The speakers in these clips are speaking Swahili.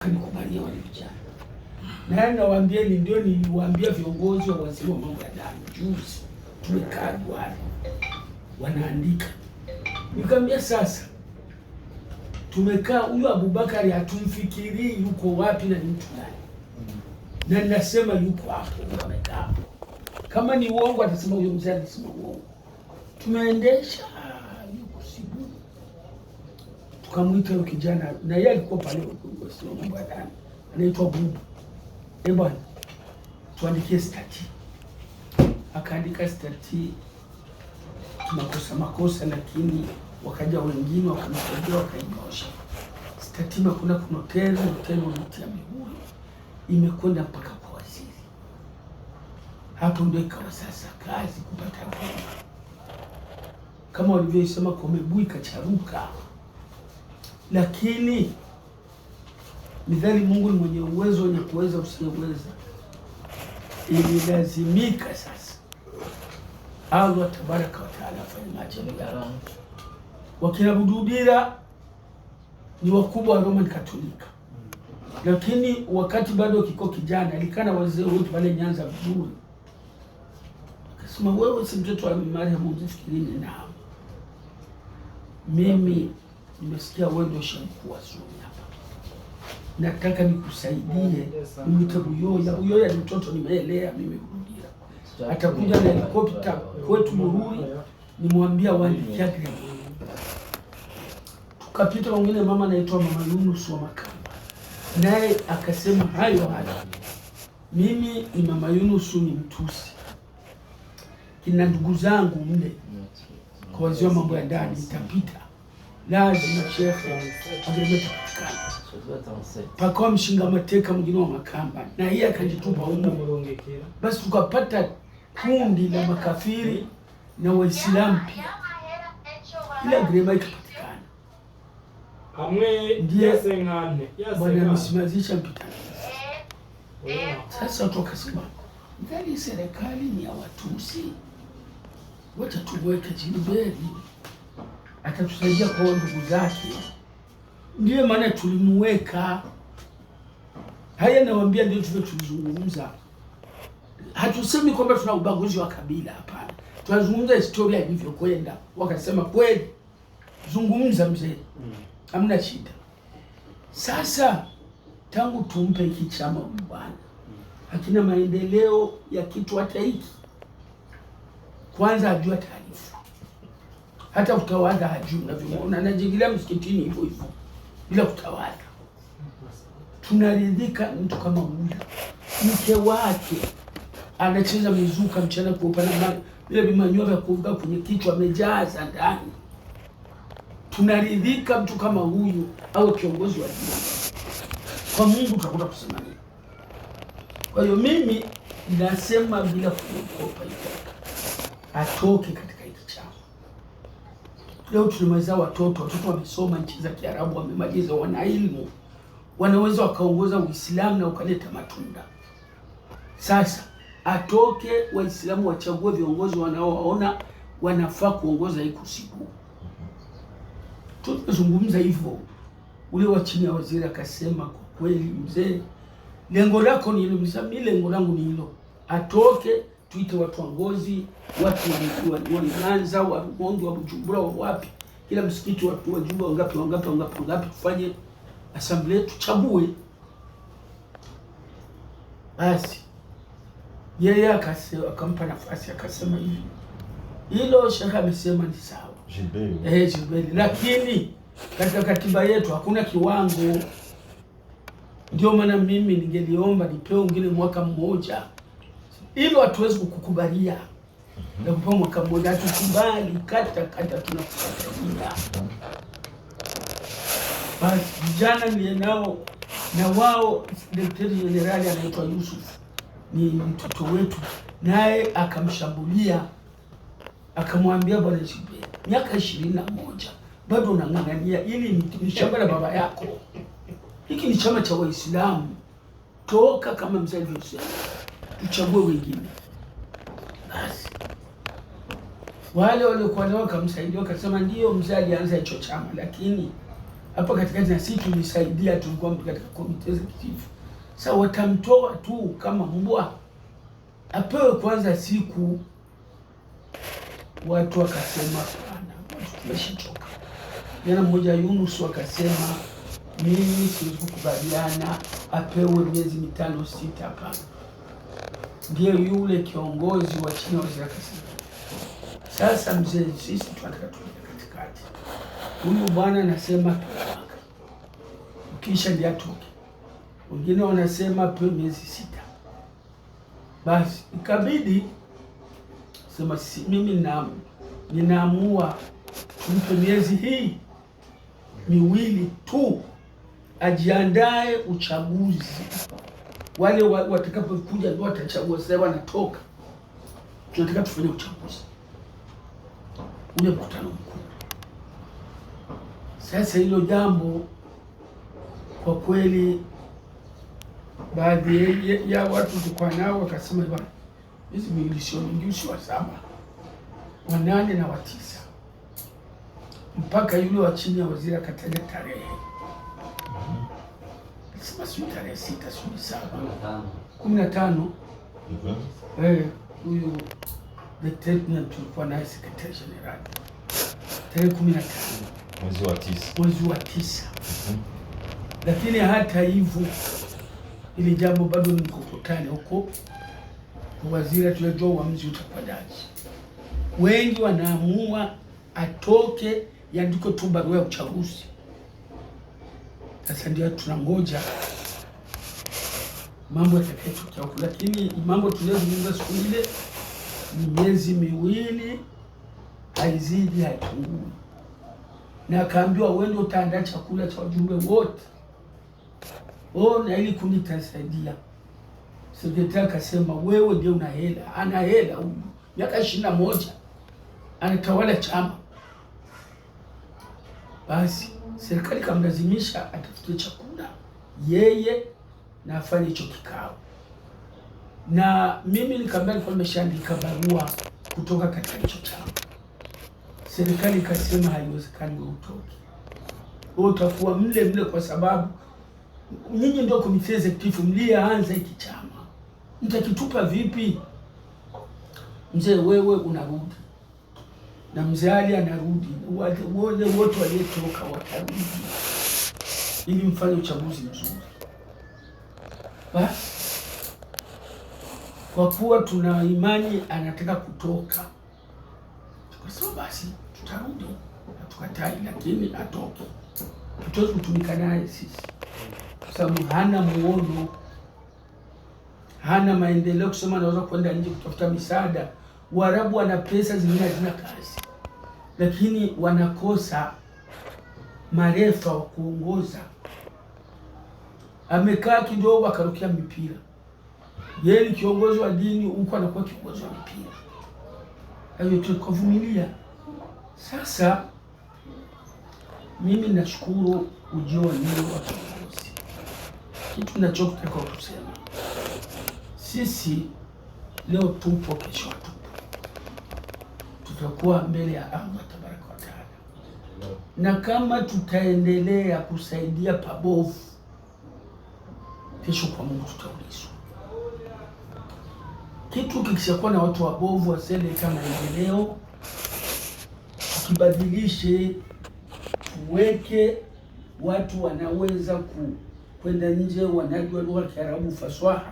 Kanikubalia wale vijana. Na nawaambieni, ndio niliwaambia viongozi wa waziri wa mambo ya ndani juzi, tumekaa Duale wanaandika, nikamwambia sasa tumekaa, huyu Abubakari hatumfikirii yuko wapi na ni mtu gani, na ninasema yuko hapo, amekaa hapo. Kama ni uongo atasema huyo mzee alisema uongo. Tumeendesha yuko Sibu, tukamwita yule kijana, na yeye alikuwa pale kwa mambo ya ndani, anaitwa Bubu. Bwana, tuandikie stati. Akaandika stati, makosa, lakini wakaja wengine wakamsaidia wakainyosha stati. Kuna hoteli unatia miguu, imekwenda mpaka kwa waziri. Hapo ndio ikawa sasa kazi kupata goma, kama walivyosema Komebui kacharuka. Lakini midhali Mungu ni mwenye uwezo, wenye kuweza usiyeweza, ililazimika sasa Allah tabaraka wa taala afanye maajabu yake. Wakina Bududira ni wakubwa wa Roman Katolika, lakini wakati bado kiko kijana alikana wazee wote pale Nyanza vizuri, akasema wewe si mtoto wa marehemu Mzifikirini? Na mimi nimesikia wewe ndio shamkuu wa Suni hapa, nataka nikusaidie. Nimwite Buyoya ni mtoto nimeelea mimi Bududira, atakuja na helikopta kwetu Murui, nimwambia waandikia grade. Tukapita wengine, mama anaitwa Mama Yunus wa Makamba, naye akasema hayo. Mimi ni Mama Yunus ni Mtusi, kina ndugu zangu mle kwa wazee wa mambo ya ndani, nitapita lazima shekhe agremetakana pakawa mshinga mateka mwingine wa Makamba, na yeye akajitupa huko. Basi tukapata kundi la makafiri na Waislamu pia, ila grema ikapatikana. Ndiye bwana amesimazisha mpitani. Sasa watu wakasema, ndani serikali ni ya Watusi, wacha tuweke Gilbert atatusaidia kwa ndugu zake. Ndiyo maana tulimuweka. Haya nawaambia, ndio tulizungumza. Hatusemi kwamba tuna ubaguzi wa kabila, hapana. Tunazungumza historia ilivyokwenda. Wakasema kweli, zungumza mzee, hamna shida. Sasa tangu tumpe hiki chama bwana, hakina maendeleo ya kitu hata hiki. Kwanza ajua taarifa, hata kutawadha hajui. Unavyoona anajiingilia msikitini hivyo hivyo bila kutawadha. Tunaridhika mtu kama huyu, mke wake anacheza mizuka mchana kuopa na vile vimanyoa vya kuvuka kwenye kichwa amejaza ndani. Tunaridhika mtu kama huyu au kiongozi wa dini. Kwa Mungu tutakuta kusema nini? Kwa hiyo mimi nasema bila kuogopa, atoke katika hiki chama. Leo tunamaliza watoto wamesoma nchi za Kiarabu, wamemaliza, wana elimu, wanaweza wakaongoza Uislamu na ukaleta matunda. Sasa atoke, Waislamu wachague viongozi wanaowaona wanafaa kuongoza hii Sibu. Tunazungumza hivyo. Ule wa chini ya waziri akasema, kwa kweli mzee, lengo lako ni hilo. Mimi lengo langu ni hilo. Atoke, tuite watu wa Ngozi, watu wa Nyanza, wa Rumonge, wa Bujumbura, wa wapi, kila msikiti watu wajumbe wangapi, tufanye assembly, tuchague. Basi yeye akampa nafasi, akasema hivi, hilo shekhe amesema ni sawa Gilbert, lakini katika katiba yetu hakuna kiwango. Ndio maana mimi ningeliomba nipewe ungine mwaka mmoja. Hilo hatuwezi kukubalia na kupewa mwaka mmoja, hatukubali. Kata tunakukatia. Basi vijana niye nao, na wao Daktari Jenerali anaitwa Yusuf ni mtoto wetu, naye akamshambulia, akamwambia, bwana Gilbert, miaka 21 bado unang'ang'ania ili ni shamba la baba yako. Hiki ni chama cha Waislamu, toka kama mzee alivyosema, tuchague wengine. Basi wale waliokuwa nao wakamsaidia, wakasema ndio mzee alianza hicho chama, lakini hapa katikati, na sisi tulisaidia, tulikuwa katika komite executive. Sasa watamtoa tu kama mbwa, apewe kwanza siku. Watu wakasema hapana, tumeshachoka. Jana mmoja Yunus wakasema mimi siwezi kukubaliana apewe miezi 5 6. Hapana. Ndiye yule kiongozi wa chini wa waziri akasema, sasa mzee, sisi tunataka tuende katikati. Huyu bwana anasema mwaka kisha ndiye atoke, wengine wanasema apewe miezi 6. Basi ikabidi sema mimi ninaamua tumpe miezi hii 2 tu ajiandae uchaguzi. Wale watakapokuja ndio watachagua. Sasa wanatoka, tunataka tufanye uchaguzi ule mkutano mkuu. Sasa hilo jambo kwa kweli, baadhi ya watu tulikuwa nao wakasema bwana, hizi miili sio mingi, si wa 7 wa 8 na wa 9, mpaka yule wa chini ya waziri akataja tarehe. Sema si tarehe 6, si 7, 15. Huyu lieutenant tulikuwa naye secretary general, tarehe 15 mwezi wa 9. Lakini hata hivyo ili jambo bado ni mkokotani huko kwa waziri, tunajua uamuzi utakwadaje. Wengi wanaamua atoke, yandiko tu barua ya uchaguzi. Sasa ndio tunangoja mambo yatakayotokea huko, lakini mambo tuliyozungumza siku ile ni miezi 2, haizidi haipungui. Na akaambiwa wewe ndio utaandaa chakula cha wajumbe wote. Na ili kunitasaidia. Sekretari akasema wewe ndio una hela. Ana hela huyu. Miaka 21 anatawala chama. Basi serikali kamlazimisha atafute chakula yeye na afanye hicho kikao. Na mimi nikamwambia kwa nimeshaandika barua kutoka katika hicho chama. Serikali ikasema haiwezekani utoke. Wewe utakuwa mle kwa sababu nyinyi ndio komite executive mlianza hiki chama. Mtakitupa vipi? Mzee wewe unarudi. Na mzee Ali anarudi. Wale wote waliotoka watarudi. Ili mfanye uchaguzi mzuri. Basi kwa kuwa tuna imani anataka kutoka, tukasema basi tutarudi, hatukatai, lakini atoke. Tuwezi kutumika naye sisi kwa sababu hana muono, hana maendeleo, kusema anaweza kwenda nje kutafuta misaada. Waarabu wana pesa, zingine hazina kazi, lakini wanakosa marefa wa kuongoza. Amekaa kidogo akarukia mipira. Yeye ni kiongozi wa dini, huko anakuwa kiongozi wa mpira. Hayo tukavumilia. Sasa mimi nashukuru ujio wa kiongozi. Kitu ninachotaka kusema, sisi leo tupo, kesho hatupo. Tutakuwa mbele ya Allah tabaraka wa taala, na kama tutaendelea kusaidia pabovu, kesho kwa Mungu tutaulizwa. Kitu kikishakuwa na watu wabovu wasende kama maendeleo, tukibadilishe, tuweke watu wanaweza kwenda nje, wanajua lugha ya Kiarabu faswaha,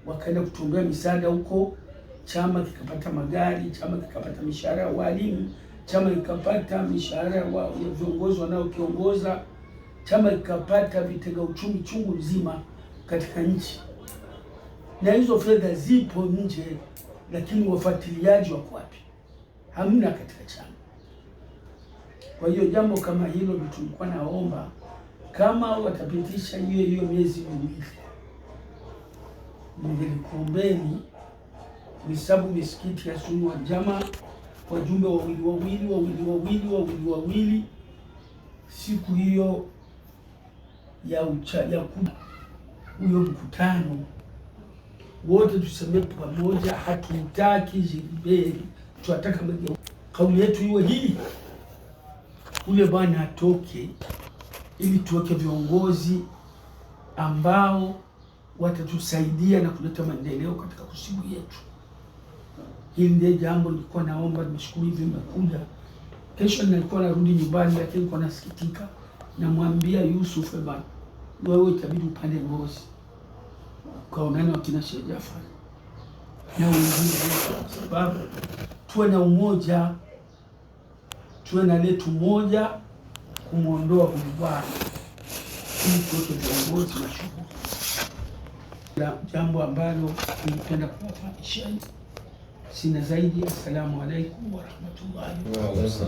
wakaenda kutumbea misaada huko, chama kikapata magari, chama kikapata mishahara ya walimu, chama kikapata mishahara ya viongozi wanaokiongoza, chama kikapata vitega uchumi chungu nzima katika nchi. Na hizo fedha zipo nje, lakini wafuatiliaji wako wapi? Hamna katika chama. Kwa hiyo jambo kama hilo tulikuwa naomba, kama watapitisha hiyo miezi 2, ningelikuombeni misabu misikiti ya Sunni wal Jamaa, wajumbe wawili siku hiyo ya huyo mkutano, wote tuseme pamoja, hatutaki jiliberi, tunataka kauli yetu iwe hii, ule bwana atoke ili tuweke viongozi ambao watatusaidia na kuleta maendeleo katika kusibu yetu. Hili ndiye jambo nilikuwa naomba. Nimeshukuru hivi nimekuja. Kesho nilikuwa narudi nyumbani, lakini nilikuwa nasikitika. Namwambia Yusuf, bwana, wewe itabidi upande Ngozi kaonana wakina Sheikh Jafar na wengine, kwa sababu tuwe na umoja, tuwe na letu moja kumwondoa huyu bwana, ili tuweke viongozi mashuhuri. Jambo ambalo nilipenda kuwafahamisheni. Sina zaidi. Assalamu alaikum wa rahmatullahi wa barakatuh.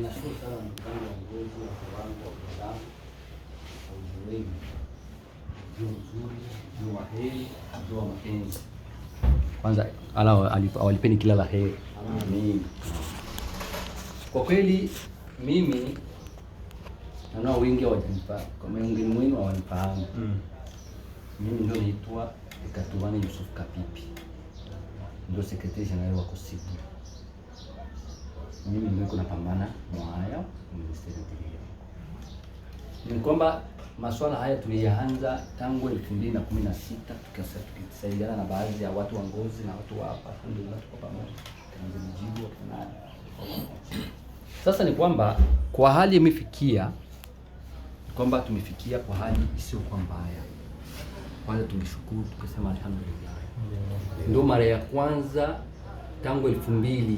Nashukuru sana mkutano wa viongozi wa kiwango wa Uislamu kwa ujio wenu, ujio mzuri, ujio wa heri, ujio wa mapenzi. Kwanza Allah awalipeni kila la heri. Amin. Kwa kweli mimi naona wengi hawajanifahamu, kwa miongoni mwenu hawanifahamu. Mimi ndio naitwa Ekatumani Yusuf Kapipi, ndio secretary general wa Kosibu. Mimi niko napambana mwaya Ministeri ya Interior. Ni kwamba masuala haya tuliyaanza tangu 2016 tukisaidiana na baadhi ya watu wa Ngozi na watu wa hapa, ndio tuko pamoja kaanza mjibu kwa nani. Sasa ni kwamba kwa hali imefikia kwamba tumefikia kwa hali isiyo kwa mbaya. Kwanza tulishukuru tukasema alhamdulillah. Ndio mara ya kwanza tangu 2000,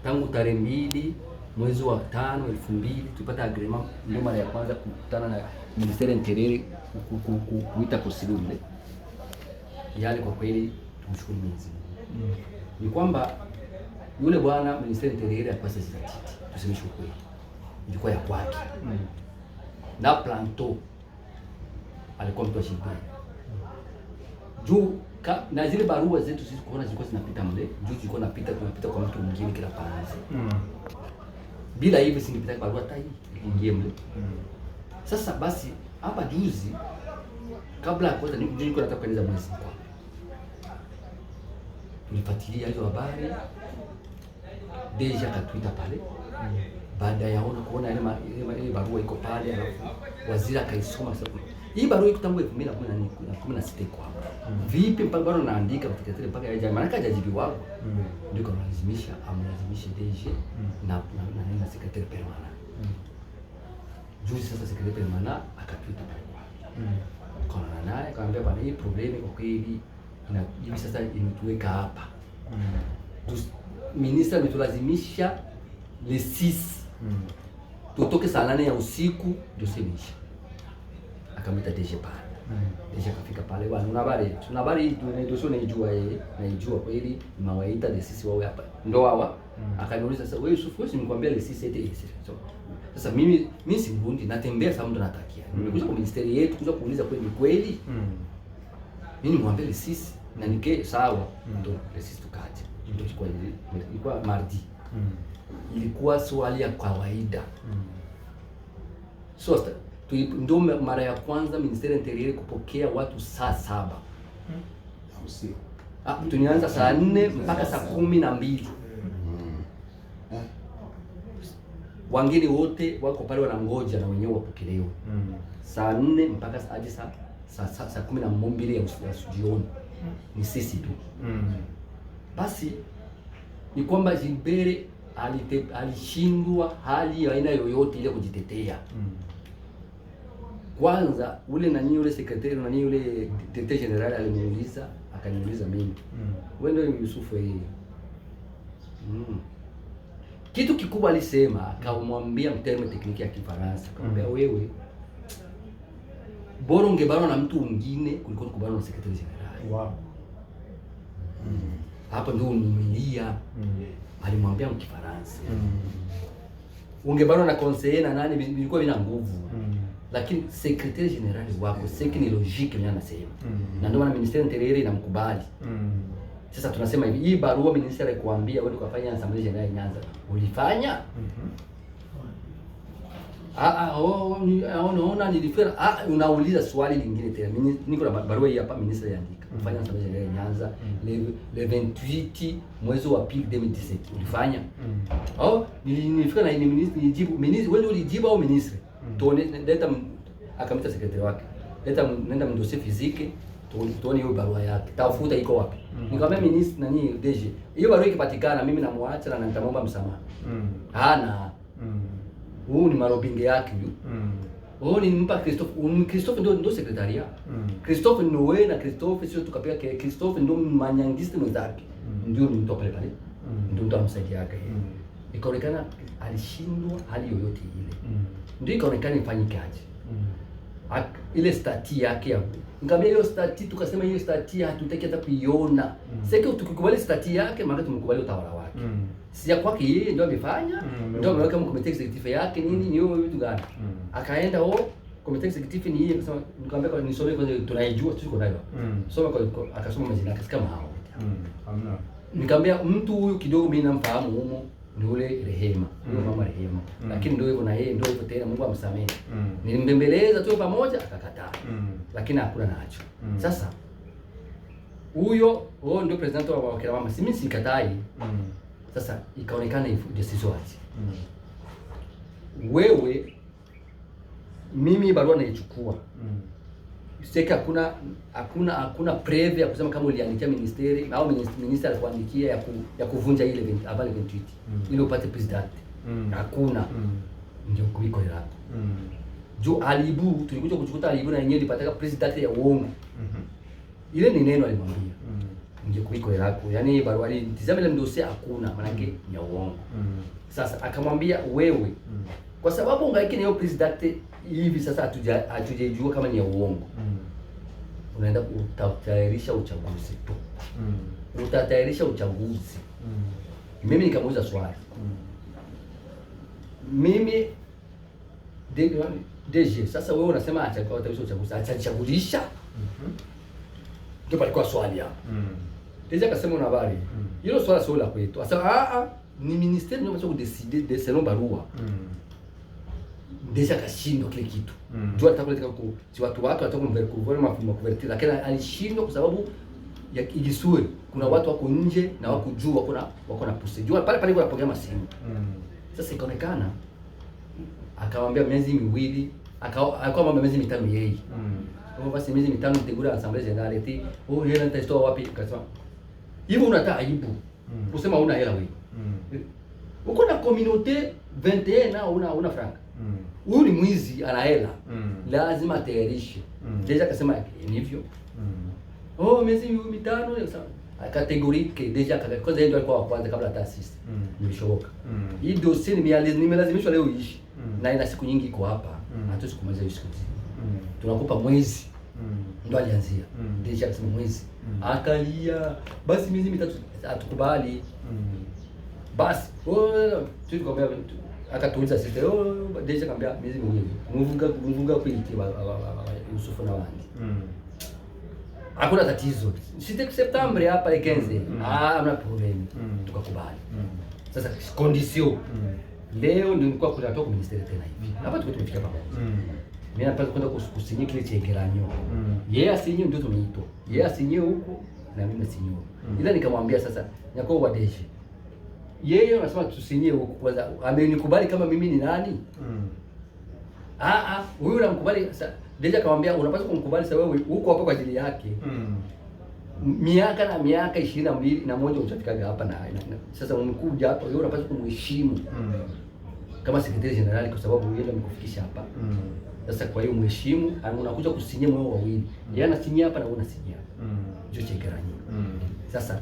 tangu tarehe 2 mwezi wa 5 2000 tulipata agreement. Ndio mara ya kwanza kukutana na Ministeri ya Interior kuita kusilule. Yale kwa kweli tumshukuru Mwenyezi Mungu. Ni kwamba yule bwana Ministeri ya Interior akapasa zitati. Tusemeshe kweli. Ilikuwa ya kwake. Na planto alikuwa mtu wa shida. Juu na zile barua zetu sisi kuona zilikuwa zinapita mle, juu zilikuwa tunapita kwa mtu mwingine kila pande. Bila hivyo singepita barua hata hii ingie mle. Sasa basi hapa juzi kabla ya kwanza nilikuwa nataka kueleza mwezi kwa. Tulifuatilia hizo habari. Deja katwita pale. Baada ya kuona ile barua iko pale, alafu waziri akaisoma sasa. Hii barua iko tangu 2016 kwa hapa. Vipi mpaka bado naandika katika ile mpaka yaje maana hajajibu wao. Ndio amlazimisha DG na secretary permanent. Juzi sasa secretary permanent akapita pale kwa. Kwa naye kaambia bwana, hii problem kwa kweli na hivi sasa imetuweka hapa. Minister ametulazimisha le 6 tutoke saa 8 ya usiku ndio semisha. Akamita DG pale. DG akafika pale, bwana una habari tunaidoshona naijua kweli mawaida de sisi wao hapa. Ndio hawa. Akaniuliza sasa, wewe Yusuf, wewe nikwambia le 6 eti. Sasa mimi si Burundi, natembea sasa mtu anatakia. Nimekuja kwa ministeri yetu kuja kuuliza kweli. Mimi nimwambia le 6 na nike sawa. Ndio le 6 tukaje. Ndio ilikuwa mardi. Ilikuwa swali ya kawaida. So ndio mara ya kwanza Ministeri ya Interior kupokea watu saa 7. Usiku. Tulianza saa 4 mpaka saa 12. Wangine wote wako pale wanangoja na wenyewe wapokelewe. Saa 4 mpaka hadi saa 12 ya jioni. Ni sisi tu. Basi ni kwamba Gilbert alishindwa hali ya aina yoyote ile kujitetea. Kwanza ule yule secretary yule director general alimuuliza, akaniuliza mimi. Wewe ndio Yusuf yeye. Kitu kikubwa alisema, akamwambia mterme tekniki ya Kifaransa, akamwambia wewe bora ungebana na mtu mwingine kuliko kubana na secretary general. Wow. Hapo ndio unilia. Alimwambia Mkifaransa. Ungebana na conseiller na nani bilikuwa vina nguvu. Lakini secretary general wako seki ni logique mimi anasema. Na ndio maana Ministeri ya Interior inamkubali. Sasa tunasema hivi, hii barua ministeri kuambia wewe ukafanya assembly general Nyanza. Ulifanya? unaona nilifera. Unauliza swali lingine tena. Mimi niko na barua hii hapa, minister aliandika. Kufanya sababu ya Nyanza le 28 mwezi wa pili 2017 ulifanya. Nilifika na minister nijibu. Minister wewe ulijibu au minister? Tuone leta akamita secretary wake. Leta nenda mdosie physique. Tuone hiyo barua yake. Tafuta iko wapi? Nikamwambia minister nani DG. Hiyo barua ikipatikana mimi namuacha na nitamwomba msamaha. Hana. Huu ni marobinge yake huyu. Nimpa Christophe. Christophe ndio sekretaria. Christophe ni wewe na Christophe sio tukapiga Christophe ndio manyangiste mwenzake. Ndio mtu pale pale. Ndio mtu amsaidia yake. Ikaonekana alishindwa hali yoyote ile. Ndio ikaonekana ifanyikaje. Ile stati yake hapo. Nikamwambia hiyo stati, tukasema hiyo stati hatutaki hata kuiona. Sasa tukikubali stati yake maana tumekubali utawala wake. Si ya kwake yeye ndio amefanya, ndio ameweka committee executive yake nini ni hiyo vitu gani. Akaenda committee executive ni yeye, akasema nikamwambia nisome kwanza tunaijua tuko nayo. Soma kwa akasoma majina yake kama hao. Hamna. Nikamwambia mtu huyu kidogo mimi namfahamu humo ni ule Rehema, yule mama Rehema. Lakini ndio hivyo na yeye ndio hivyo tena, Mungu amsamehe. Nilimbembeleza tu pamoja akakataa. Lakini hakuna nacho. Sasa huyo ndio president wa kila mama. Mimi sikatai. Sasa ikaonekana hivyo decision ati. Wewe mimi barua naichukua. Sika hakuna preve ya kusema kama uliandikia ministeri au minister alikuandikia ya kuvunja ile event habari 28 ili upate president. Hakuna. Ndio kuliko ile hapo. Jo alibu tulikuja kuchukuta alibu na yenyewe ilipataka president ya uongo. Ile ni neno alimwambia. Ndio kuliko yako. Yaani barua ile tizama ile ndosia hakuna maana yake ni ya uongo. Sasa akamwambia wewe kwa sababu ungaiki na hiyo president hivi sasa hatujajua kama ni ya uongo. Unaenda kutayarisha uchaguzi tu. Utatayarisha uchaguzi. Mimi nikamuuliza swali. Mimi DG sasa wewe unasema atayarisha uchaguzi. Atachagulisha? Ndio palikuwa swali hapo. DG akasema una habari. Hilo swala sio la kwetu. Sasa ni ministeri ndio mtacho kudecide de selon barua. Deja kashindwa kile kitu. Jua atakuleta kwa si watu watakumverkuver mafumo kuvertir lakini alishindwa kwa sababu ya igisue. Kuna watu wako nje na wako juu wako na pusi. Jua pale pale kwa program simu. Sasa ikaonekana akamwambia miezi miwili, akamwambia miezi mitano yeye. Kwa basi miezi mitano nitegura assemblée générale eti yeye nitaitoa wapi akasema. Hivyo unataka aibu. Usema una hela wewe. Uko na communauté 21 na una franc. Huyu ni mwizi ana hela. Lazima atayarishe. Deja akasema ni hivyo. Miezi mitano categorique deja kwanza ndio alikuwa wa kwanza kabla taasisi. Nimeshoka. Hii dossier nimelazimishwa leo ishi. Na ina siku nyingi iko hapa. Hatuwezi kumaliza hiyo siku. Tunakupa mwezi. Ndio alianzia. Deja akasema mwezi. Akalia basi miezi mitatu atukubali. Basi tulikwambia akatuuliza sisi deja kambia miezi miwili mvunga kuiti Yusufu na Wandi. Hakuna tatizo. Sisi September hapa 15. Hamna problem. Tukakubali. Sasa condition. Leo ndio nilikuwa kunatoka kwa ministeri tena hivi. Hapa tumefika pamoja. Mimi napaswa kwenda kusinyi kile chegeranyo. Yeye asinyi ndio tumeitwa. Yeye asinyi huko na mimi nasinyi. Ila nikamwambia sasa nyako wa deji. Yeye anasema tusinyie huko kwanza. Amenikubali kama mimi ni nani? Huyu unamkubali sasa. Deja akamwambia unapaswa kumkubali sasa wewe huko hapa kwa ajili yake. Miaka na miaka 22 na moja utafikaga hapa na sasa umekuja hapa wewe unapaswa kumheshimu. Kama secretary general kwa sababu yeye amekufikisha hapa. Sasa kwa hiyo mheshimu, unakuja kusinyia mwe wawili. Yeye anasinyia hapa na wewe unasinyia hapa. Ndio chegeranyo. Sasa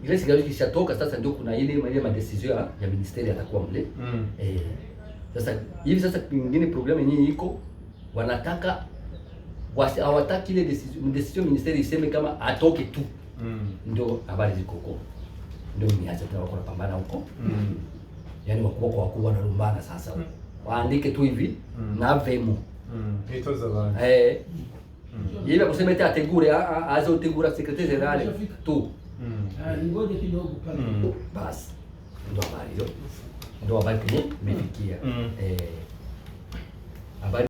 ile sigari kishatoka sasa ndio kuna ile madecision ya ministeri atakuwa mle. Sasa hivi sasa pengine problem yenyewe iko wanataka hawataki ile decision ministeri iseme kama atoke tu. Ndio habari ziko huko. Ndio niacha tu wako napambana huko. Yaani wakubwa wanalumbana sasa. Waandike tu hivi na vemo. Hizo za Yeye kusema eti ategure azo tegura secretary general tu. Ngoja kidogo pale. Basi. Ndio habari hiyo. Ndio habari yenyewe imefikia. Habari